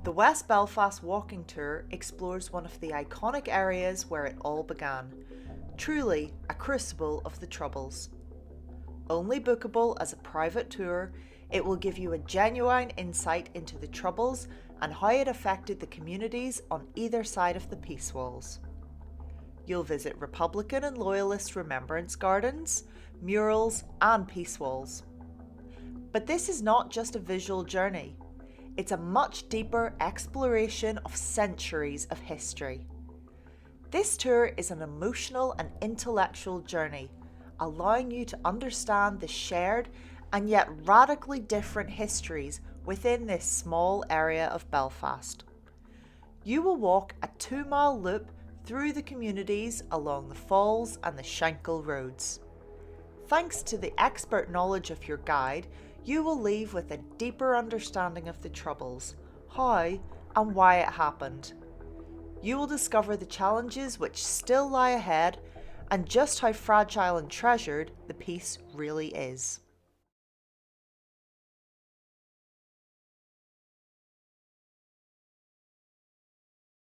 The West Belfast walking tour explores one of the iconic areas where it all began, truly a crucible of the Troubles. Only bookable as a private tour, it will give you a genuine insight into the Troubles and how it affected the communities on either side of the peacewalls. You'll visit Republican and Loyalist remembrance gardens, murals and peacewalls. But this is not just a visual journey. It's a much deeper exploration of centuries of history. This tour is an emotional and intellectual journey, allowing you to understand the shared and yet radically different histories within this small area of Belfast. You will walk a 2-mile loop through the communities along the Falls and the Shankill roads. Thanks to the expert knowledge of your guide, you will leave with a deeper understanding of the Troubles, how and why it happened. You will discover the challenges which still lie ahead and just how fragile and treasured the peace really is.